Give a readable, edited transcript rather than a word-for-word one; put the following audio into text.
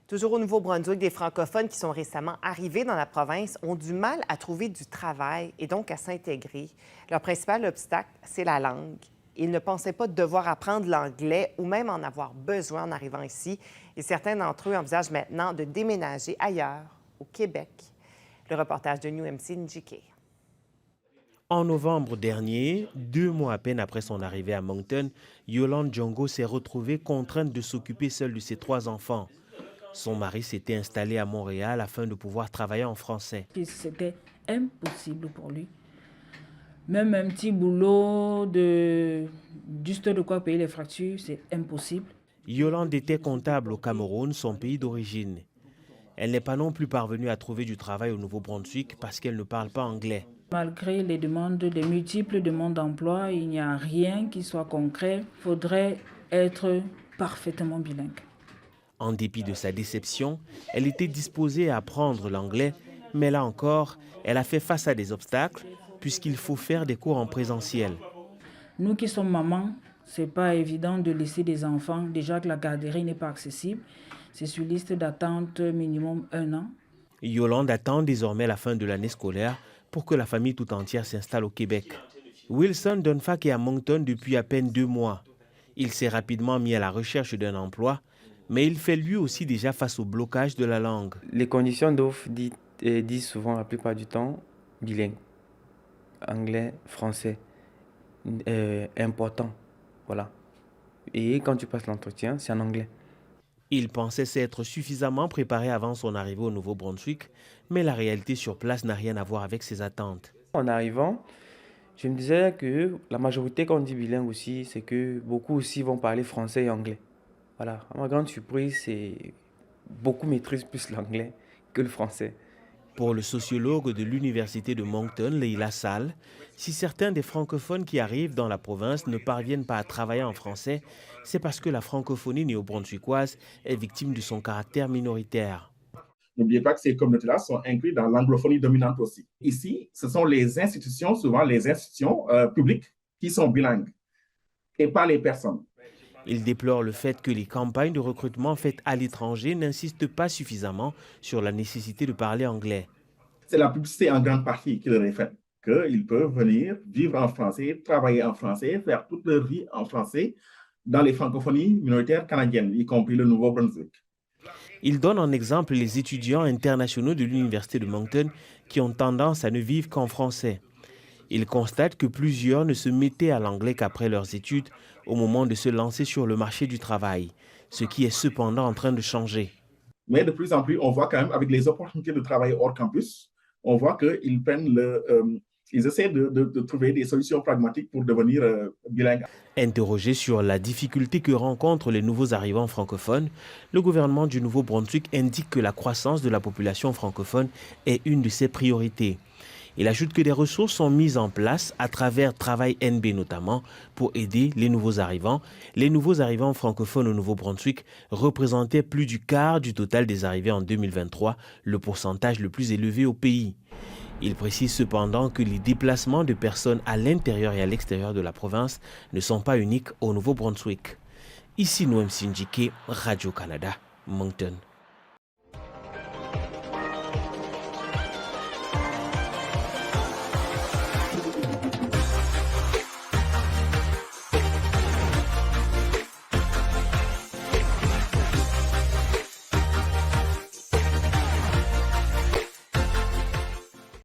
Toujours au Nouveau-Brunswick, des francophones qui sont récemment arrivés dans la province ont du mal à trouver du travail et donc à s'intégrer. Leur principal obstacle, c'est la langue. Ils ne pensaient pas devoir apprendre l'anglais ou même en avoir besoin en arrivant ici. Et certains d'entre eux envisagent maintenant de déménager ailleurs, au Québec. Le reportage de New MC Njike. En novembre dernier, 2 mois à peine après son arrivée à Moncton, Yolande Djongo s'est retrouvée contrainte de s'occuper seule de ses 3 enfants. Son mari s'était installé à Montréal afin de pouvoir travailler en français. C'était impossible pour lui. Même un petit boulot juste de quoi payer les factures, c'est impossible. Yolande était comptable au Cameroun, son pays d'origine. Elle n'est pas non plus parvenue à trouver du travail au Nouveau-Brunswick parce qu'elle ne parle pas anglais. Malgré les multiples demandes d'emploi, il n'y a rien qui soit concret. Il faudrait être parfaitement bilingue. En dépit de sa déception, elle était disposée à apprendre l'anglais, mais là encore, elle a fait face à des obstacles puisqu'il faut faire des cours en présentiel. Nous qui sommes mamans, ce n'est pas évident de laisser des enfants. Déjà que la garderie n'est pas accessible. C'est sur liste d'attente minimum 1 an. Yolande attend désormais la fin de l'année scolaire pour que la famille tout entière s'installe au Québec. Wilson Dunfak est à Moncton depuis à peine 2 mois. Il s'est rapidement mis à la recherche d'un emploi, mais il fait lui aussi déjà face au blocage de la langue. Les conditions d'offre disent souvent la plupart du temps bilingue. Anglais, français, important, voilà. Et quand tu passes l'entretien, c'est en anglais. Il pensait s'être suffisamment préparé avant son arrivée au Nouveau-Brunswick, mais la réalité sur place n'a rien à voir avec ses attentes. En arrivant, je me disais que la majorité, quand on dit bilingue aussi, c'est que beaucoup aussi vont parler français et anglais. Voilà, à ma grande surprise, c'est beaucoup maîtrisent plus l'anglais que le français. Pour le sociologue de l'Université de Moncton, Leila Sall, si certains des francophones qui arrivent dans la province ne parviennent pas à travailler en français, c'est parce que la francophonie néo-brunswickoise est victime de son caractère minoritaire. N'oubliez pas que ces communautés-là sont incluses dans l'anglophonie dominante aussi. Ici, ce sont les institutions, souvent les institutions publiques, qui sont bilingues et pas les personnes. Il déplore le fait que les campagnes de recrutement faites à l'étranger n'insistent pas suffisamment sur la nécessité de parler anglais. C'est la publicité en grande partie qui leur est faite, qu'ils peuvent venir vivre en français, travailler en français, faire toute leur vie en français dans les francophonies minoritaires canadiennes, y compris le Nouveau-Brunswick. Il donne en exemple les étudiants internationaux de l'Université de Moncton qui ont tendance à ne vivre qu'en français. Il constate que plusieurs ne se mettaient à l'anglais qu'après leurs études au moment de se lancer sur le marché du travail, ce qui est cependant en train de changer. Mais de plus en plus, on voit quand même avec les opportunités de travail hors campus, on voit qu'ils ils essaient de trouver des solutions pragmatiques pour devenir bilingues. Interrogé sur la difficulté que rencontrent les nouveaux arrivants francophones, le gouvernement du Nouveau-Brunswick indique que la croissance de la population francophone est une de ses priorités. Il ajoute que des ressources sont mises en place à travers Travail NB notamment pour aider les nouveaux arrivants. Les nouveaux arrivants francophones au Nouveau-Brunswick représentaient plus du quart du total des arrivées en 2023, le pourcentage le plus élevé au pays. Il précise cependant que les déplacements de personnes à l'intérieur et à l'extérieur de la province ne sont pas uniques au Nouveau-Brunswick. Ici New MC Njike, Radio-Canada, Moncton.